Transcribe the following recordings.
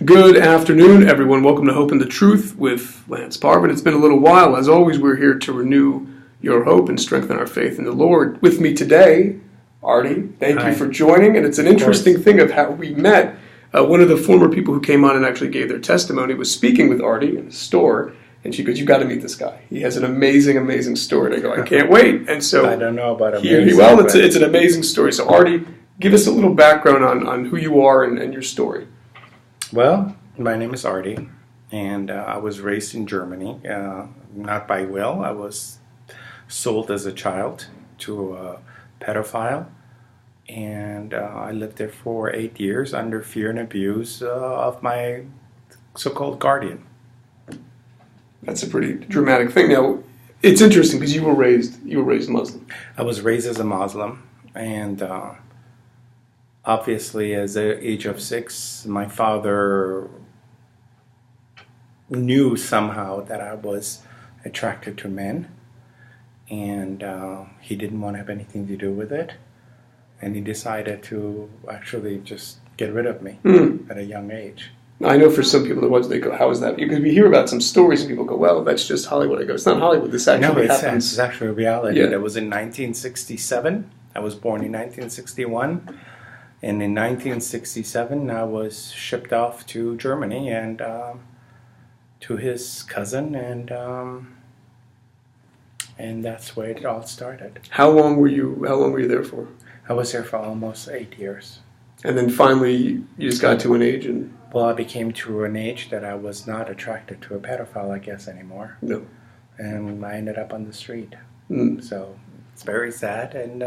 Good afternoon, everyone. Welcome to Hope and the Truth with Lance Parvin. It's been a little while. As always, we're here to renew your hope and strengthen our faith in the Lord. With me today, Ardi. Thank you for joining. And it's an interesting thing of how we met. One of the former people who came on and actually gave their testimony was speaking with Ardi in the store. And she goes, "You've got to meet this guy. He has an amazing, amazing story." And I go, "I can't wait." And so I don't know about amazing. It's an amazing story. So Ardi, give us a little background on who you are and your story. Well, my name is Ardi, and I was raised in Germany, not by will. I was sold as a child to a pedophile, and I lived there for 8 years under fear and abuse of my so-called guardian. That's a pretty dramatic thing. Now, it's interesting because you were raised Muslim. I was raised as a Muslim, and obviously, at the age of 6, my father knew somehow that I was attracted to men, and he didn't want to have anything to do with it, and he decided to actually just get rid of me at a young age. I know for some people they go, "How is that?" Because we hear about some stories and people go, "Well, that's just Hollywood." I go, "It's not Hollywood. This actually happens." It's actually a reality. Yeah. That was in 1967. I was born in 1961. And in 1967, I was shipped off to Germany and to his cousin, and that's where it all started. How long were you there for? I was there for almost 8 years. And then finally, you just got to an age and... Well, I became to an age that I was not attracted to a pedophile, I guess, anymore. No. And I ended up on the street. Mm. So it's very sad, and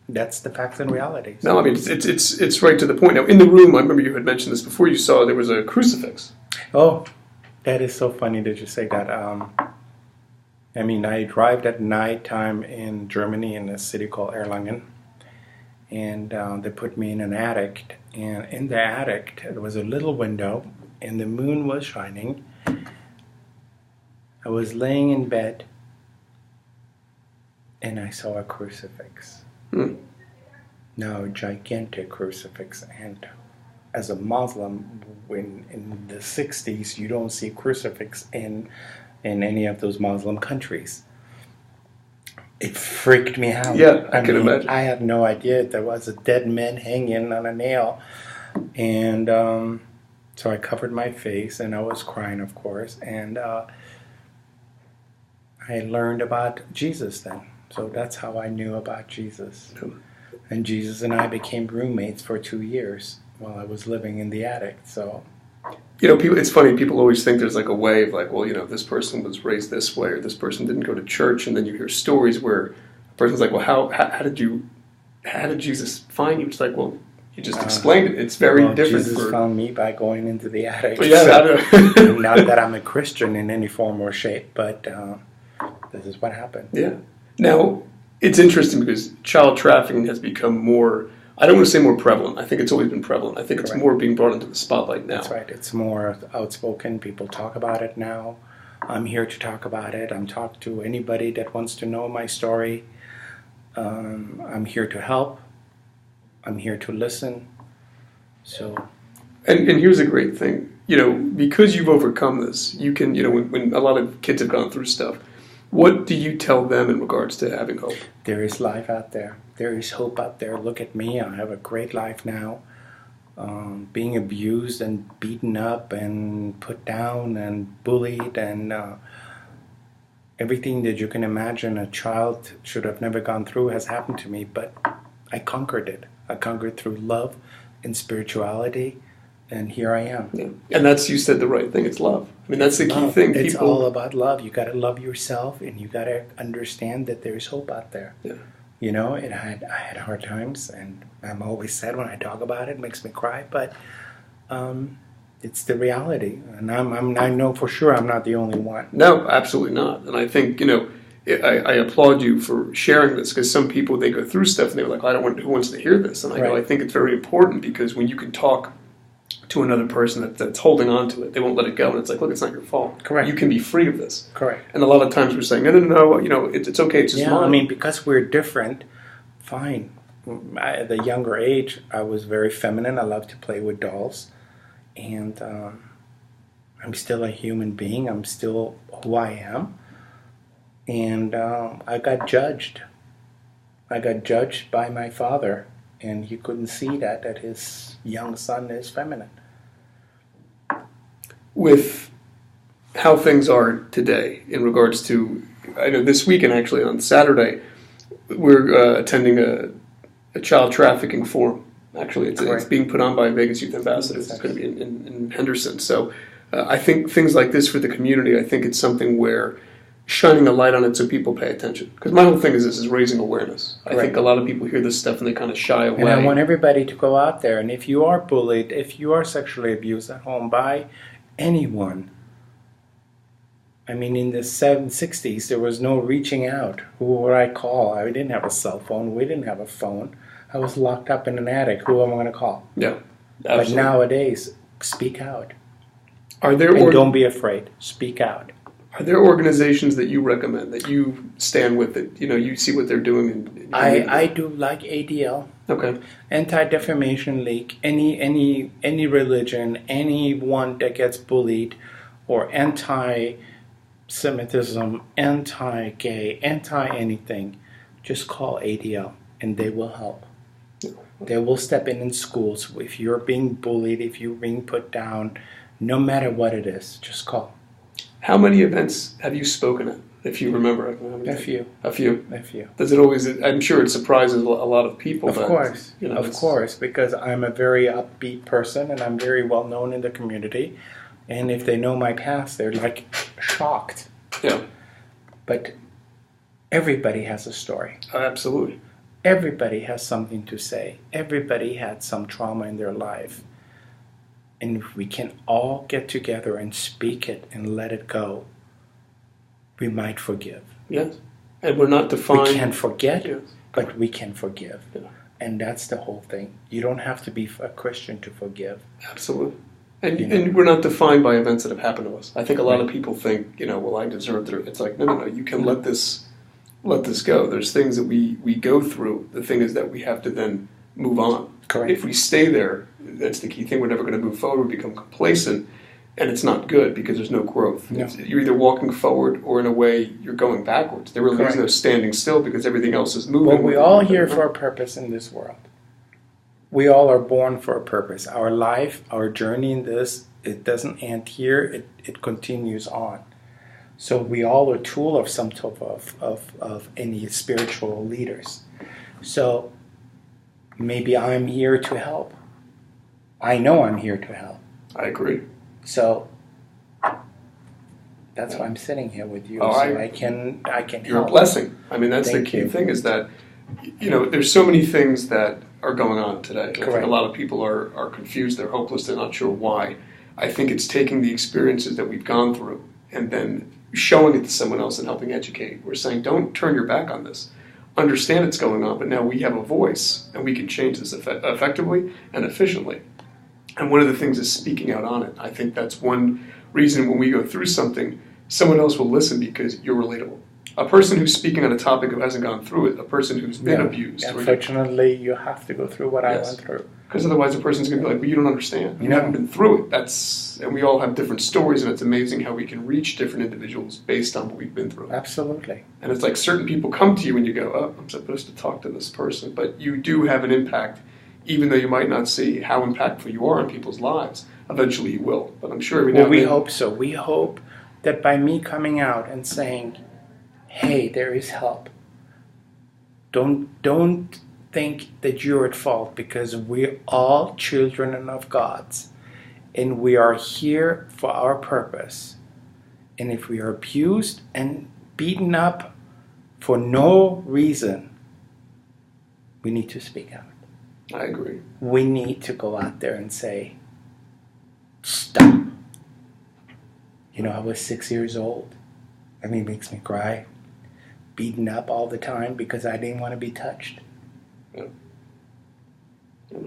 that's the facts and realities. No, I mean, it's right to the point. Now, in the room, I remember you had mentioned this before, you saw there was a crucifix. Oh, that is so funny that you say that. I mean, I arrived at night time in Germany in a city called Erlangen, and they put me in an attic, and in the attic there was a little window, and the moon was shining. I was laying in bed, and I saw a crucifix. Now, a gigantic crucifix, and as a Muslim, when in the 60s, you don't see crucifix in any of those Muslim countries. It freaked me out. Yeah, I can imagine. I had no idea there was a dead man hanging on a nail, and so I covered my face, and I was crying, of course, and I learned about Jesus then. So that's how I knew about Jesus. And Jesus and I became roommates for 2 years while I was living in the attic. So, it's funny. People always think there's like a way of like, well, this person was raised this way, or this person didn't go to church, and then you hear stories where a person's like, well, how did Jesus find you? It's like, well, you just explained it. It's very different. Jesus found me by going into the attic. But yeah, so, not that I'm a Christian in any form or shape, but this is what happened. Yeah. Now, it's interesting because child trafficking has become more, I don't want to say more prevalent. I think it's always been prevalent. I think it's more being brought into the spotlight now. That's right. It's more outspoken. People talk about it now. I'm here to talk about it. I'm talking to anybody that wants to know my story. I'm here to help. I'm here to listen. So, and here's a great thing. Because you've overcome this, you can, when a lot of kids have gone through stuff, what do you tell them in regards to having hope? There is life out there. There is hope out there. Look at me. I have a great life now. Being abused and beaten up and put down and bullied and everything that you can imagine a child should have never gone through has happened to me, but I conquered it. I conquered through love and spirituality, and here I am. Yeah. And you said the right thing. It's love. I mean, that's the key thing. It's all about love. You got to love yourself, and you got to understand that there's hope out there. Yeah. I had hard times, and I'm always sad when I talk about it. It makes me cry, but it's the reality, and I know for sure I'm not the only one. No, absolutely not. And I think I applaud you for sharing this, because some people, they go through stuff and they're like, who wants to hear this? And I go, I think it's very important, because when you can talk to another person that's holding on to it, they won't let it go, and it's like, look, it's not your fault. Correct. You can be free of this. Correct. And a lot of times we're saying, no, it's okay, it's just mine. I mean, because we're different, fine. At the younger age, I was very feminine. I loved to play with dolls. And I'm still a human being. I'm still who I am. And I got judged. I got judged by my father, and he couldn't see that his young son is feminine. With how things are today in regards to, I know this weekend actually on Saturday, we're attending a child trafficking forum. Actually, it's being put on by Vegas Youth Ambassadors. It's going to be in Henderson. So I think things like this for the community, I think it's something where shining a light on it so people pay attention. Because my whole thing is raising awareness. I think a lot of people hear this stuff and they kind of shy away. And I want everybody to go out there. And if you are bullied, if you are sexually abused at home by anyone, I mean, in the 60s, there was no reaching out. Who would I call? I didn't have a cell phone. We didn't have a phone. I was locked up in an attic. Who am I going to call? Yeah, absolutely. But nowadays, speak out. And don't be afraid. Speak out. Are there organizations that you recommend, that you stand with, that you see what they're doing? I do like ADL. Okay. Anti-Defamation League. Any religion, anyone that gets bullied, or anti-Semitism, anti-gay, anti-anything, just call ADL and they will help. They will step in schools. If you're being bullied, if you're being put down, no matter what it is, just call. How many events have you spoken at, if you remember? A few. A few? A few. Does it always, I'm sure it surprises a lot of people. Of course, because I'm a very upbeat person and I'm very well known in the community. And if they know my past, they're like shocked. Yeah. But everybody has a story. Oh, absolutely. Everybody has something to say. Everybody had some trauma in their life. And if we can all get together and speak it and let it go, we might forgive. Yes. And we're not defined. We can't forget, but we can forgive. Yeah. And that's the whole thing. You don't have to be a Christian to forgive. Absolutely. And we're not defined by events that have happened to us. I think a lot of people think, well, I deserved it. It's like, no. You can let this go. There's things that we go through. The thing is that we have to then move on. Correct. If we stay there, that's the key thing. We're never going to move forward. We become complacent, and it's not good because there's no growth. No. You're either walking forward or, in a way, you're going backwards. There really is no standing still because everything else is moving. Well, we're all here for a purpose in this world. We all are born for a purpose. Our life, our journey in this, it doesn't end here. It continues on. So we all are a tool of some type of any spiritual leaders. So maybe I'm here to help. I know I'm here to help. I agree. So that's why I'm sitting here with you. Oh, so I can You're help. a blessing. I mean, that's Thank the key you. thing is that, there's so many things that are going on today. I think Correct. a lot of people are confused. They're hopeless. They're not sure why. I think it's taking the experiences that we've gone through and then showing it to someone else and helping educate. We're saying, don't turn your back on this. Understand it's going on, but now we have a voice and we can change this effectively and efficiently. And one of the things is speaking out on it. I think that's one reason when we go through something, someone else will listen because you're relatable. A person who's speaking on a topic who hasn't gone through it, a person who's been abused. Unfortunately, you have to go through what I went through. Because otherwise the person's going to be like, well, you don't understand. You haven't been through it. And we all have different stories, and it's amazing how we can reach different individuals based on what we've been through. Absolutely. And it's like certain people come to you and you go, oh, I'm supposed to talk to this person. But you do have an impact, even though you might not see how impactful you are in people's lives. Eventually you will. But I'm sure every now and then... we hope so. We hope that by me coming out and saying, hey, there is help. Don't think that you're at fault, because we're all children of God's, and we are here for our purpose. And if we are abused and beaten up for no reason, we need to speak out. I agree. We need to go out there and say, stop. I was 6 years old. I mean, it makes me cry. Beaten up all the time because I didn't want to be touched. Yeah.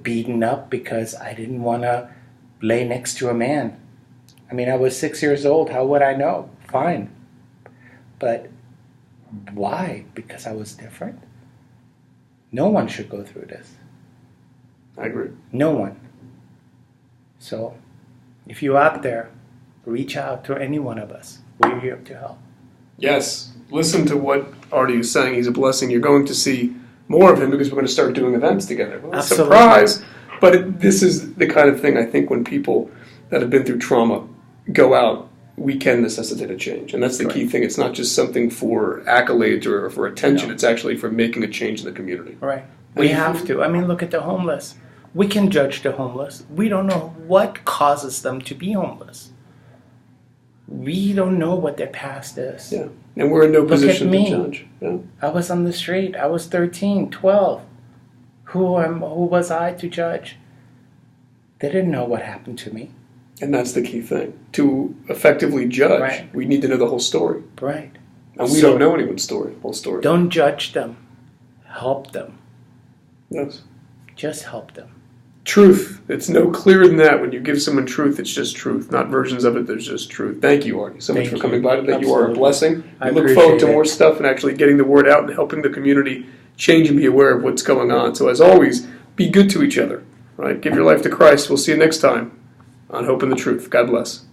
Beaten up because I didn't want to lay next to a man. I mean, I was 6 years old. How would I know? Fine. But why? Because I was different? No one should go through this. I agree. No one. So If you're out there, reach out to any one of us. We're here to help. Yes. Listen to what Ardi is saying. He's a blessing. You're going to see more of him because we're going to start doing events together. Well, Absolutely. surprise! But this is the kind of thing I think when people that have been through trauma go out, we can necessitate a change. And that's the key thing. It's not just something for accolades or for attention. No. It's actually for making a change in the community. Right. We have to. I mean, look at the homeless. We can judge the homeless. We don't know what causes them to be homeless. We don't know what their past is. Yeah. And we're in no position to judge. Yeah. I was on the street. I was 13, 12. Who was I to judge? They didn't know what happened to me. And that's the key thing. To effectively judge, we need to know the whole story. Right. And we don't know anyone's whole story. Don't judge them. Help them. Yes. Just help them. Truth. It's no clearer than that. When you give someone truth, it's just truth. Not versions of it, there's just truth. Thank you, Ardi, so much for coming by today. You are a blessing. We look forward to more stuff and actually getting the word out and helping the community change and be aware of what's going on. So as always, be good to each other. Right? Give your life to Christ. We'll see you next time on Hope and the Truth. God bless.